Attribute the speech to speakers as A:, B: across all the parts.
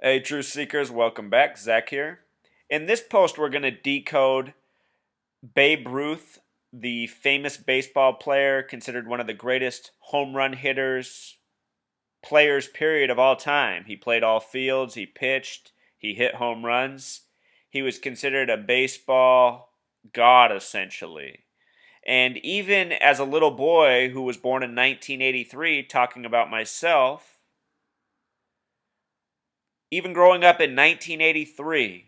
A: Hey, Truth Seekers, welcome back. Zach here. In this post, we're going to decode Babe Ruth, the famous baseball player, considered one of the greatest home run hitters, players, period, of all time. He played all fields, he pitched, he hit home runs. He was considered a baseball god, essentially. And even as a little boy who was born in 1983, talking about myself, even growing up in 1983,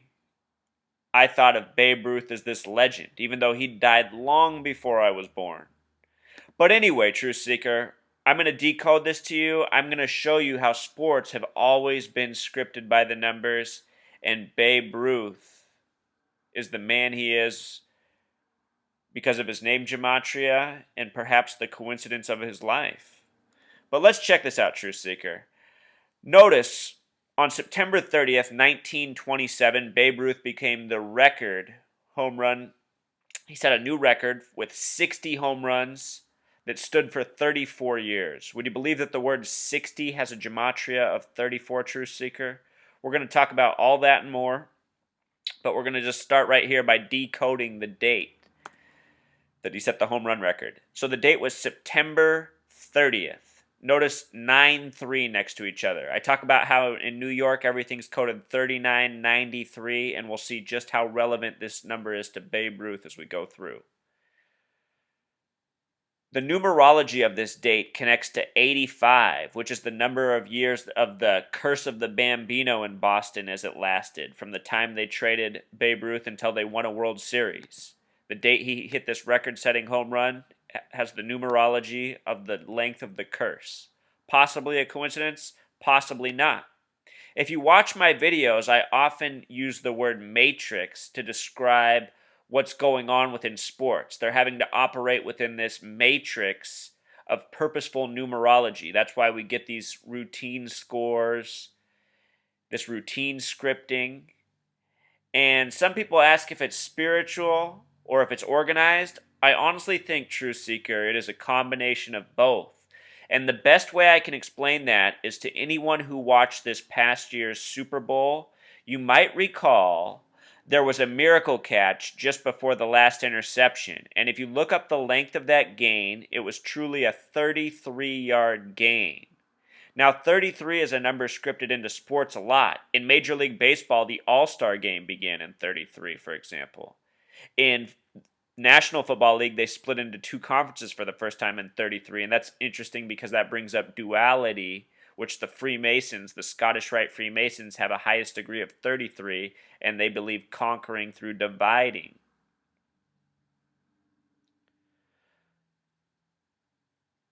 A: I thought of Babe Ruth as this legend, even though he died long before I was born. But anyway, Truth Seeker, I'm going to decode this to you. I'm going to show you how sports have always been scripted by the numbers, and Babe Ruth is the man he is because of his name Gematria and perhaps the coincidence of his life. But let's check this out, Truth Seeker. Notice on September 30th, 1927, Babe Ruth became the record home run. He set a new record with 60 home runs that stood for 34 years. Would you believe that the word 60 has a gematria of 34, Truth Seeker? We're going to talk about all that and more, but we're going to just start right here by decoding the date that he set the home run record. So the date was September 30th. Notice 9-3 next to each other. I talk about how in New York everything's coded 3993, and we'll see just how relevant this number is to Babe Ruth as we go through. The numerology of this date connects to 85, which is the number of years of the curse of the Bambino in Boston as it lasted, from the time they traded Babe Ruth until they won a World Series. The date he hit this record-setting home run has the numerology of the length of the curse. Possibly a coincidence, possibly not. If you watch my videos, I often use the word matrix to describe what's going on within sports. They're having to operate within this matrix of purposeful numerology. That's why we get these routine scores, this routine scripting. And some people ask if it's spiritual or if it's organized. I honestly think, Truth Seeker, it is a combination of both. And the best way I can explain that is to anyone who watched this past year's Super Bowl. You might recall there was a miracle catch just before the last interception. And if you look up the length of that gain, it was truly a 33-yard gain. Now, 33 is a number scripted into sports a lot. In Major League Baseball, the All-Star game began in 33, for example. In National Football League, they split into two conferences for the first time in 33, and that's interesting because that brings up duality, which the Freemasons, the Scottish Rite Freemasons, have a highest degree of 33, and they believe conquering through dividing.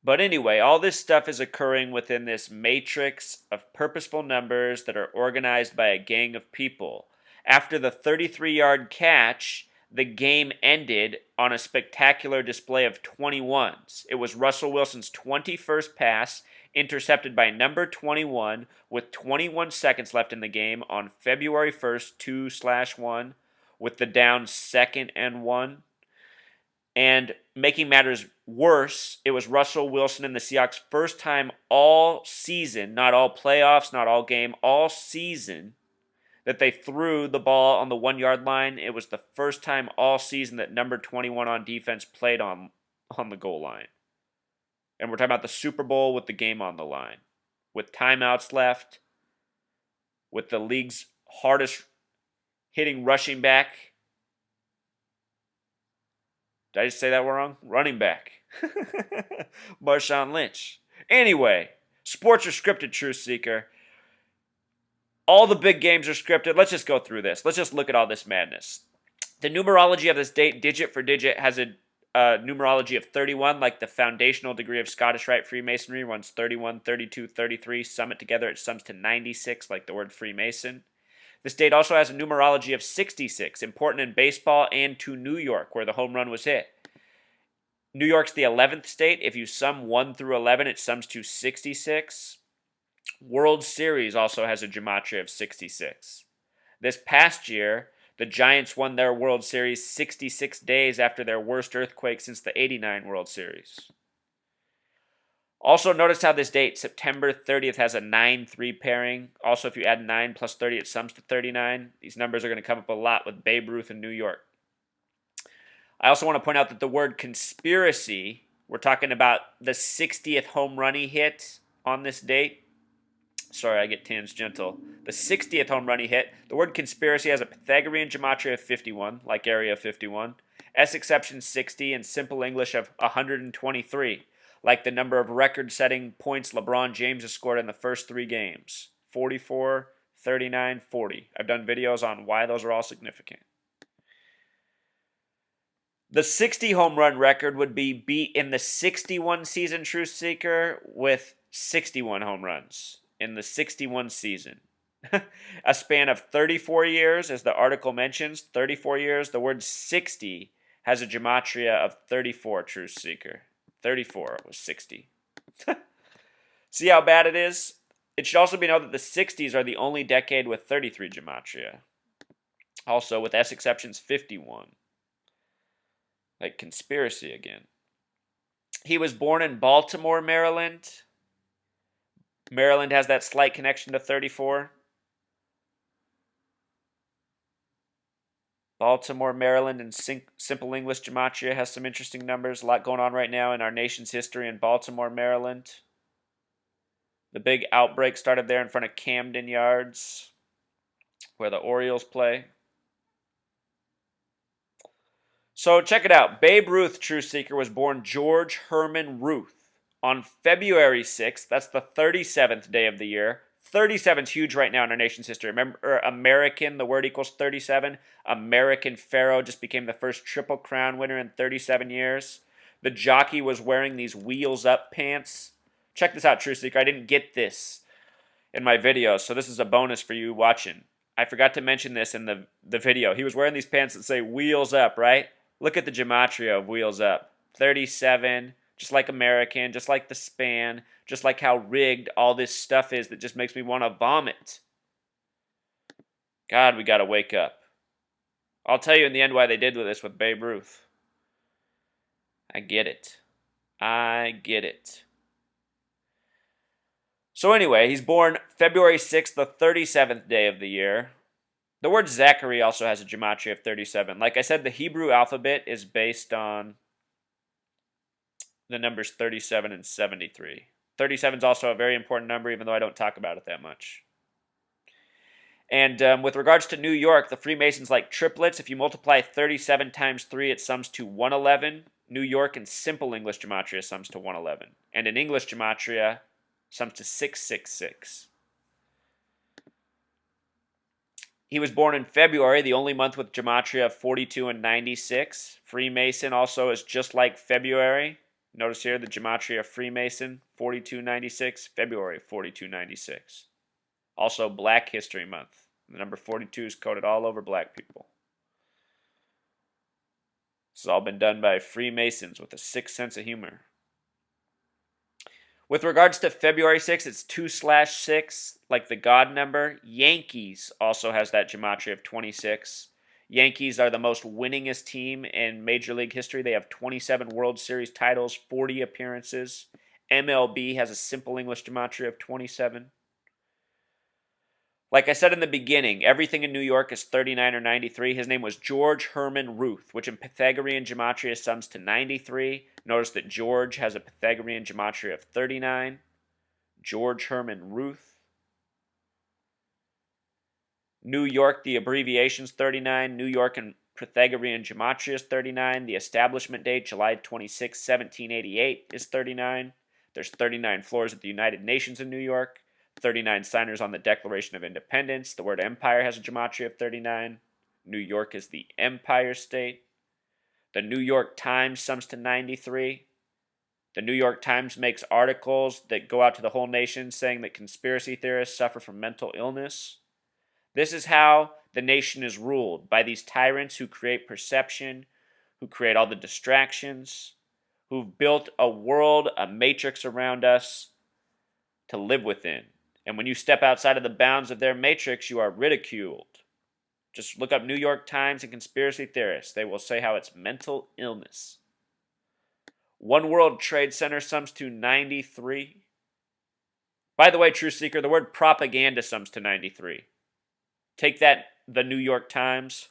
A: But anyway, all this stuff is occurring within this matrix of purposeful numbers that are organized by a gang of people. After the 33-yard catch, the game ended on a spectacular display of 21s. It was Russell Wilson's 21st pass, intercepted by number 21 with 21 seconds left in the game on February 1st, 2/1, with the down 2nd and 1. And making matters worse, it was Russell Wilson and the Seahawks' first time all season, not all playoffs, not all game, all season, that they threw the ball on the 1-yard line. It was the first time all season that number 21 on defense played on the goal line. And we're talking about the Super Bowl with the game on the line, with timeouts left, with the league's hardest hitting rushing back. Did I just say that wrong? Running back. Marshawn Lynch. Anyway, sports are scripted, Truth Seeker. All the big games are scripted. Let's just go through this. Let's just look at all this madness. The numerology of this date, digit for digit, has a numerology of 31, like the foundational degree of Scottish Rite Freemasonry runs 31, 32, 33. Sum it together, it sums to 96, like the word Freemason. This date also has a numerology of 66, important in baseball and to New York, where the home run was hit. New York's the 11th state. If you sum 1 through 11, it sums to 66. World Series also has a gematria of 66. This past year, the Giants won their World Series 66 days after their worst earthquake since the '89 World Series. Also, notice how this date, September 30th, has a 9-3 pairing. Also, if you add 9 plus 30, it sums to 39. These numbers are going to come up a lot with Babe Ruth in New York. I also want to point out that the word conspiracy, we're talking about the 60th home run he hit on this date. Sorry, I get tangential. The 60th home run he hit. The word conspiracy has a Pythagorean gematria of 51, like area 51. S exception 60, and simple English of 123, like the number of record-setting points LeBron James has scored in the first 3 games. 44, 39, 40. I've done videos on why those are all significant. The 60 home run record would be beat in the 61 season Truth Seeker with 61 home runs in the 61 season. A span of 34 years, as the article mentions, 34 years. The word 60 has a gematria of 34, Truth Seeker. 34 was 60. See how bad it is? It should also be noted that the 60s are the only decade with 33 gematria. Also, with S exceptions, 51. Like conspiracy again. He was born in Baltimore, Maryland. Maryland has that slight connection to 34. Baltimore, Maryland, and Simple English Gematria has some interesting numbers. A lot going on right now in our nation's history in Baltimore, Maryland. The big outbreak started there in front of Camden Yards, where the Orioles play. So check it out. Babe Ruth, Truth Seeker, was born George Herman Ruth on February 6th. That's the 37th day of the year. 37 is huge right now in our nation's history. Remember, American, the word equals 37. American Pharaoh just became the first Triple Crown winner in 37 years. The jockey was wearing these wheels up pants. Check this out, Truth Seeker. I didn't get this in my video, so this is a bonus for you watching. I forgot to mention this in the video. He was wearing these pants that say wheels up, right? Look at the gematria of wheels up. 37, just like American, just like the span, just like how rigged all this stuff is that just makes me want to vomit. God, we got to wake up. I'll tell you in the end why they did this with Babe Ruth. I get it. I get it. So anyway, he's born February 6th, the 37th day of the year. The word Zachary also has a gematria of 37. Like I said, the Hebrew alphabet is based on the numbers 37 and 73. 37 is also a very important number, even though I don't talk about it that much. And with regards to New York, the Freemasons like triplets. If you multiply 37 times 3, it sums to 111. New York in simple English gematria sums to 111. And in English gematria, sums to 666. He was born in February, the only month with gematria of 42 and 96. Freemason also is just like February. Notice here the gematria of Freemason, 4296, February 4296. Also Black History Month. The number 42 is coded all over black people. This has all been done by Freemasons with a sick sense of humor. With regards to February 6th, it's 2/6, like the God number. Yankees also has that gematria of 26. Yankees are the most winningest team in Major League history. They have 27 World Series titles, 40 appearances. MLB has a simple English gematria of 27. Like I said in the beginning, everything in New York is 39 or 93. His name was George Herman Ruth, which in Pythagorean gematria sums to 93. Notice that George has a Pythagorean gematria of 39. George Herman Ruth. New York, the abbreviation's 39. New York in Pythagorean gematria is 39. The establishment date, July 26, 1788, is 39. There's 39 floors at the United Nations in New York. 39 signers on the Declaration of Independence. The word empire has a gematria of 39. New York is the Empire State. The New York Times sums to 93. The New York Times makes articles that go out to the whole nation saying that conspiracy theorists suffer from mental illness. This is how the nation is ruled, by these tyrants who create perception, who create all the distractions, who've built a world, a matrix around us to live within. And when you step outside of the bounds of their matrix, you are ridiculed. Just look up New York Times and conspiracy theorists. They will say how it's mental illness. One World Trade Center sums to 93. By the way, True Seeker, the word propaganda sums to 93. Take that, the New York Times.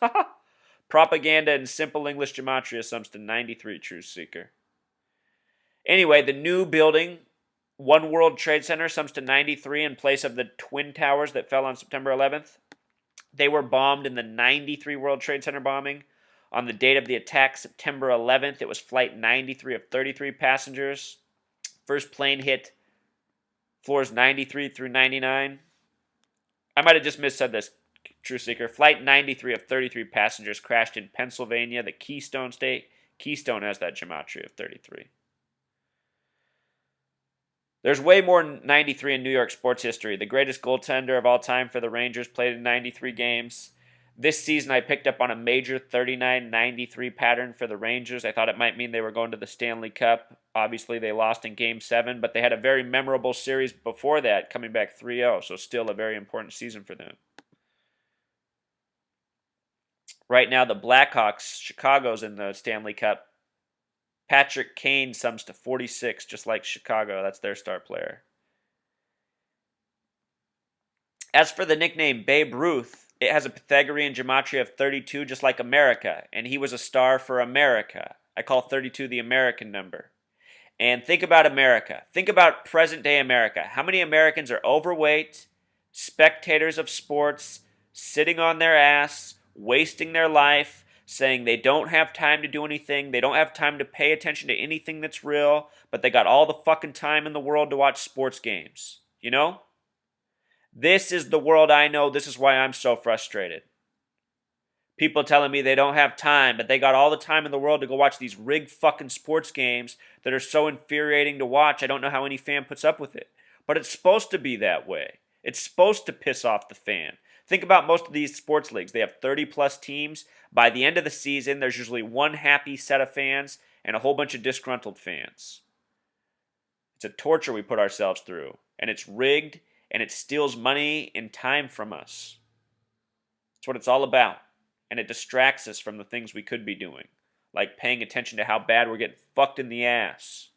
A: Propaganda in simple English gematria sums to 93, True Seeker. Anyway, the new building, One World Trade Center, sums to 93 in place of the Twin Towers that fell on September 11th. They were bombed in the 93 World Trade Center bombing. On the date of the attack, September 11th, it was flight 93 of 33 passengers. First plane hit floors 93 through 99. I might have just missaid this, True Seeker. Flight 93 of 33 passengers crashed in Pennsylvania, the Keystone State. Keystone has that gematria of 33. There's way more 93 in New York sports history. The greatest goaltender of all time for the Rangers played in 93 games. This season, I picked up on a major 39-93 pattern for the Rangers. I thought it might mean they were going to the Stanley Cup. Obviously, they lost in Game 7, but they had a very memorable series before that, coming back 3-0, so still a very important season for them. Right now, the Blackhawks, Chicago's in the Stanley Cup. Patrick Kane sums to 46, just like Chicago. That's their star player. As for the nickname Babe Ruth, it has a Pythagorean gematria of 32, just like America, and he was a star for America. I call 32 the American number. And think about America. Think about present-day America. How many Americans are overweight, spectators of sports, sitting on their ass, wasting their life, saying they don't have time to do anything, they don't have time to pay attention to anything that's real, but they got all the fucking time in the world to watch sports games. You know? This is the world I know. This is why I'm so frustrated. People telling me they don't have time, but they got all the time in the world to go watch these rigged fucking sports games that are so infuriating to watch. I don't know how any fan puts up with it. But it's supposed to be that way. It's supposed to piss off the fan. Think about most of these sports leagues. They have 30-plus teams. By the end of the season, there's usually one happy set of fans and a whole bunch of disgruntled fans. It's a torture we put ourselves through. And it's rigged, and it steals money and time from us. That's what it's all about. And it distracts us from the things we could be doing, like paying attention to how bad we're getting fucked in the ass.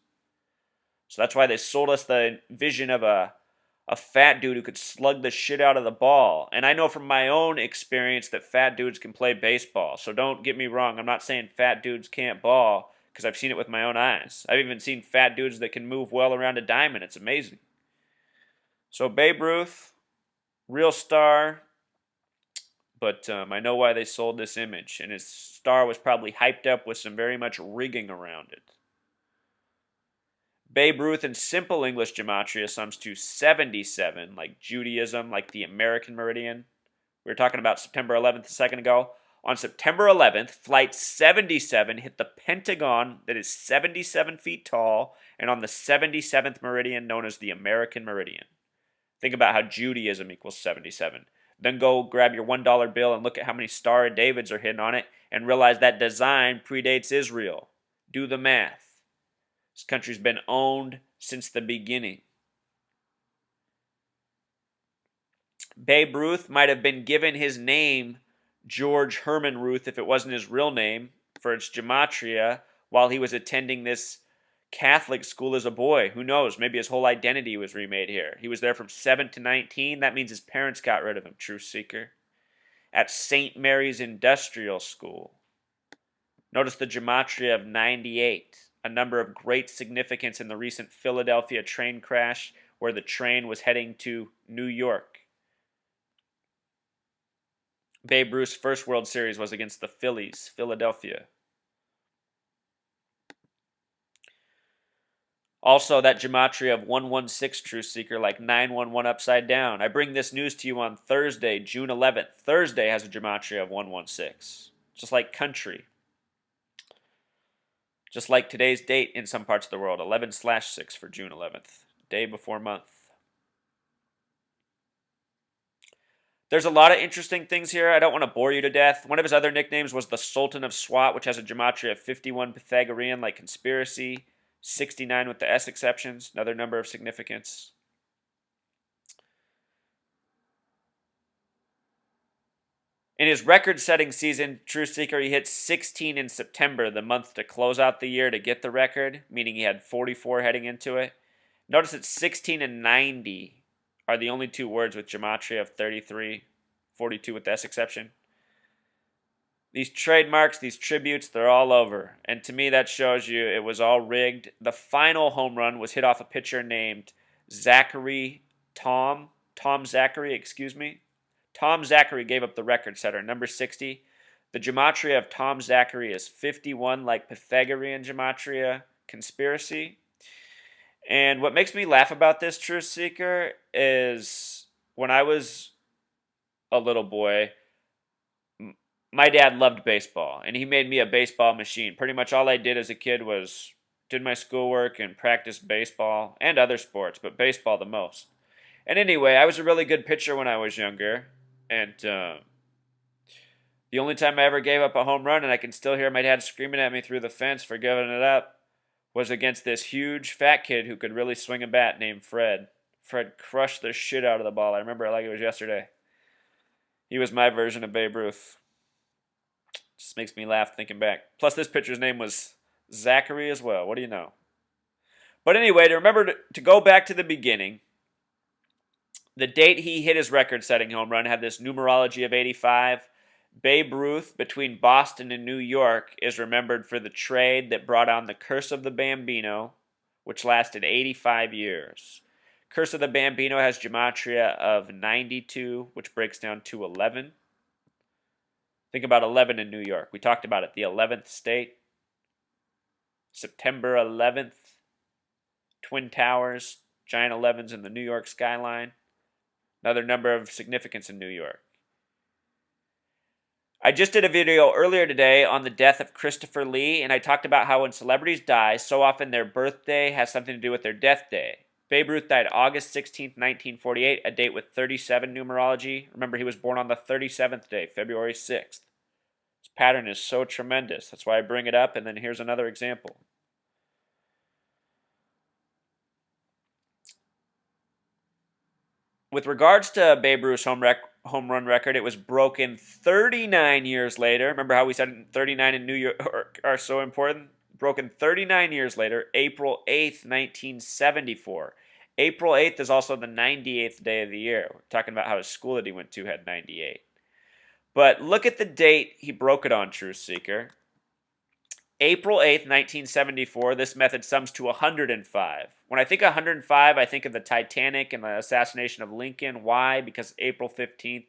A: So that's why they sold us the vision of a fat dude who could slug the shit out of the ball. And I know from my own experience that fat dudes can play baseball. So don't get me wrong. I'm not saying fat dudes can't ball, because I've seen it with my own eyes. I've even seen fat dudes that can move well around a diamond. It's amazing. So Babe Ruth, real star. But I know why they sold this image. And his star was probably hyped up with some very much rigging around it. Babe Ruth in simple English gematria sums to 77, like Judaism, like the American meridian. We were talking about September 11th a second ago. On September 11th, Flight 77 hit the Pentagon that is 77 feet tall and on the 77th meridian known as the American meridian. Think about how Judaism equals 77. Then go grab your $1 bill and look at how many Star of Davids are hidden on it and realize that design predates Israel. Do the math. This country's been owned since the beginning. Babe Ruth might have been given his name, George Herman Ruth, if it wasn't his real name, for its gematria while he was attending this Catholic school as a boy. Who knows? Maybe his whole identity was remade here. He was there from 7 to 19. That means his parents got rid of him, True Seeker. At St. Mary's Industrial School. Notice the gematria of 98. A number of great significance in the recent Philadelphia train crash where the train was heading to New York. Babe Ruth's first World Series was against the Phillies, Philadelphia. Also, that gematria of 116, True Seeker, like 911 upside down. I bring this news to you on Thursday, June 11th. Thursday has a gematria of 116. Just like country. Just like today's date in some parts of the world, 11/6 for June 11th, day before month. There's a lot of interesting things here. I don't want to bore you to death. One of his other nicknames was the Sultan of Swat, which has a gematria of 51 Pythagorean, like conspiracy, 69 with the S exceptions, another number of significance. In his record-setting season, True Seeker, he hit 16 in September, the month to close out the year to get the record, meaning he had 44 heading into it. Notice that 16 and 90 are the only two words with Gematria of 33, 42 with the S exception. These trademarks, these tributes, they're all over. And to me, that shows you it was all rigged. The final home run was hit off a pitcher named Tom Zachary, excuse me. Tom Zachary gave up the record setter, number 60. The gematria of Tom Zachary is 51, like Pythagorean gematria conspiracy. And what makes me laugh about this, Truth Seeker, is when I was a little boy, my dad loved baseball, and he made me a baseball machine. Pretty much all I did as a kid was did my schoolwork and practiced baseball and other sports, but baseball the most. And anyway, I was a really good pitcher when I was younger, and the only time I ever gave up a home run, and I can still hear my dad screaming at me through the fence for giving it up, was against this huge fat kid who could really swing a bat named Fred. Fred crushed the shit out of the ball. I remember it like it was yesterday. He was my version of Babe Ruth. Just makes me laugh thinking back. Plus, this pitcher's name was Zachary as well. What do you know? But anyway, to remember to go back to the beginning, the date he hit his record-setting home run had this numerology of 85. Babe Ruth between Boston and New York is remembered for the trade that brought on the Curse of the Bambino, which lasted 85 years. Curse of the Bambino has gematria of 92, which breaks down to 11. Think about 11 in New York. We talked about it, the 11th state. September 11th, Twin Towers, giant 11s in the New York skyline. Another number of significance in New York. I just did a video earlier today on the death of Christopher Lee, and I talked about how when celebrities die, so often their birthday has something to do with their death day. Babe Ruth died August 16th, 1948, a date with 37 numerology. Remember, he was born on the 37th day, February 6th. This pattern is so tremendous. That's why I bring it up, and then here's another example. With regards to Babe Ruth's home run record, it was broken 39 years later. Remember how we said 39 in New York are so important? Broken 39 years later, April 8th, 1974. April 8th is also the 98th day of the year. We're talking about how his school that he went to had 98. But look at the date he broke it on, Truth Seeker. April 8th, 1974, this method sums to 105. When I think 105, I think of the Titanic and the assassination of Lincoln. Why? Because April 15th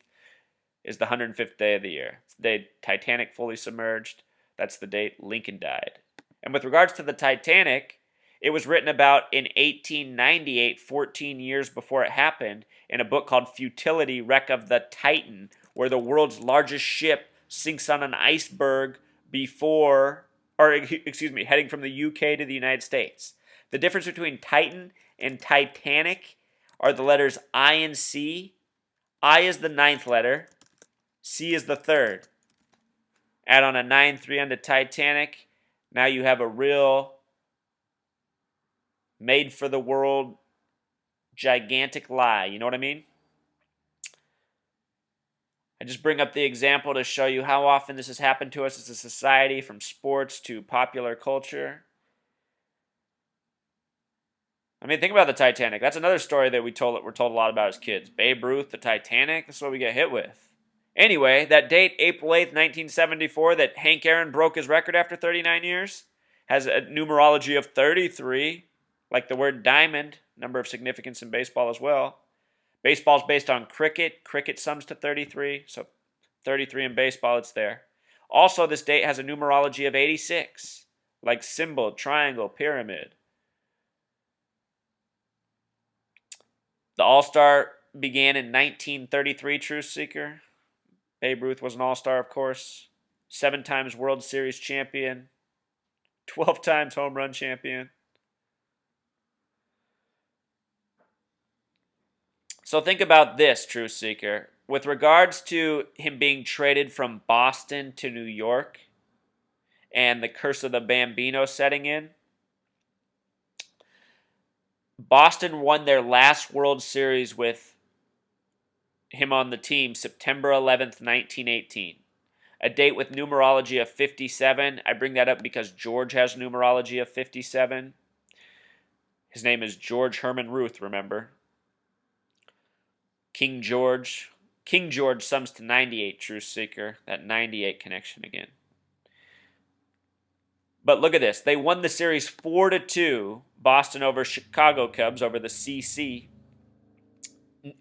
A: is the 105th day of the year. It's the day Titanic fully submerged. That's the date Lincoln died. And with regards to the Titanic, it was written about in 1898, 14 years before it happened, in a book called Futility, Wreck of the Titan, where the world's largest ship sinks on an iceberg heading from the UK to the United States. The difference between Titan and Titanic are the letters I and C. I is the 9th letter. C is the 3rd. Add on a 9-3 onto Titanic. Now you have a real made-for-the-world gigantic lie. You know what I mean? I just bring up the example to show you how often this has happened to us as a society, from sports to popular culture. I mean, think about the Titanic. That's another story that we're told a lot about as kids. Babe Ruth, the Titanic, that's what we get hit with. Anyway, that date, April 8th, 1974, that Hank Aaron broke his record after 39 years, has a numerology of 33, like the word diamond, number of significance in baseball as well. Baseball's based on cricket. Cricket sums to 33, so 33 in baseball, it's there. Also, this date has a numerology of 86, like symbol, triangle, pyramid. The All-Star began in 1933, Truth Seeker. Babe Ruth was an All-Star, of course. 7 times World Series champion. 12 times home run champion. So think about this, Truth Seeker. With regards to him being traded from Boston to New York and the Curse of the Bambino setting in, Boston won their last World Series with him on the team September 11th, 1918. A date with numerology of 57. I bring that up because George has numerology of 57. His name is George Herman Ruth, remember? King George. King George sums to 98, Truth Seeker. That 98 connection again. But look at this. They won the series 4-2. Boston over Chicago Cubs over the CC.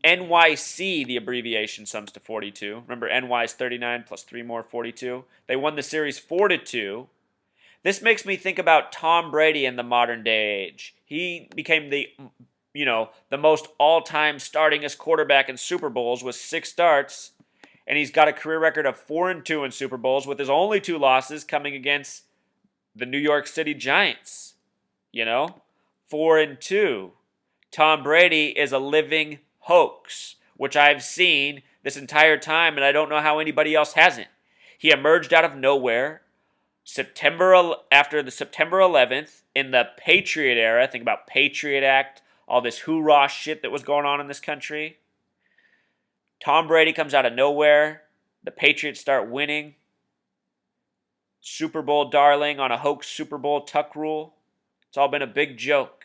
A: NYC, the abbreviation, sums to 42. Remember, NY is 39 plus 3 more, 42. They won the series 4-2. This makes me think about Tom Brady in the modern day age. He became the most all-time startingest quarterback in Super Bowls with 6 starts, and he's got a career record of 4-2 in Super Bowls, with his only 2 losses coming against the New York City Giants. 4-2. Tom Brady is a living hoax, which I've seen this entire time, and I don't know how anybody else hasn't. He emerged out of nowhere after the September 11th in the Patriot era. Think about Patriot Act, all this hoorah shit that was going on in this country. Tom Brady comes out of nowhere. The Patriots start winning. Super Bowl darling on a hoax Super Bowl tuck rule. It's all been a big joke.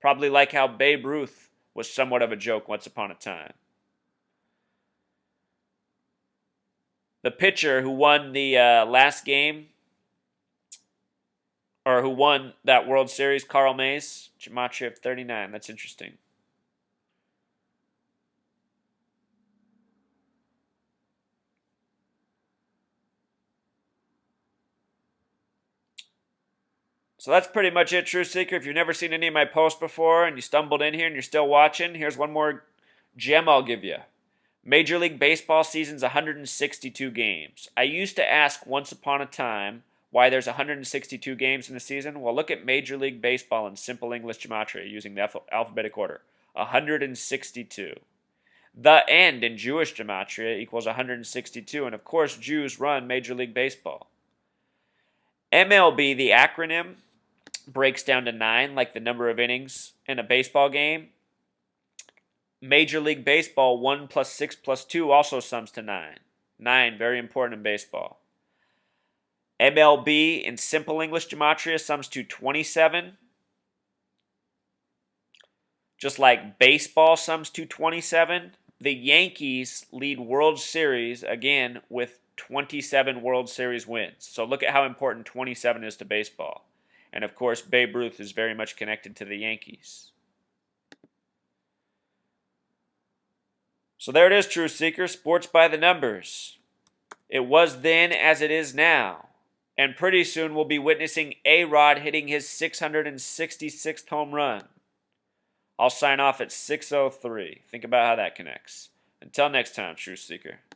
A: Probably like how Babe Ruth was somewhat of a joke once upon a time. The pitcher who won the last game, or who won that World Series, Carl Mays, Gematria of 39. That's interesting. So that's pretty much it, True Seeker. If you've never seen any of my posts before and you stumbled in here and you're still watching, here's one more gem I'll give you. Major League Baseball season's 162 games. I used to ask once upon a time why there's 162 games in a season. Well, look at Major League Baseball in simple English gematria using the alphabetic order. 162. The end in Jewish gematria equals 162, and of course Jews run Major League Baseball. MLB, the acronym, breaks down to 9, like the number of innings in a baseball game. Major League Baseball, 1 plus 6 plus 2 also sums to 9. 9, very important in baseball. MLB, in simple English gematria, sums to 27. Just like baseball sums to 27, the Yankees lead World Series, again, with 27 World Series wins. So look at how important 27 is to baseball. And of course, Babe Ruth is very much connected to the Yankees. So there it is, True Seeker. Sports by the numbers. It was then as it is now. And pretty soon we'll be witnessing A-Rod hitting his 666th home run. I'll sign off at 6:03. Think about how that connects. Until next time, True Seeker.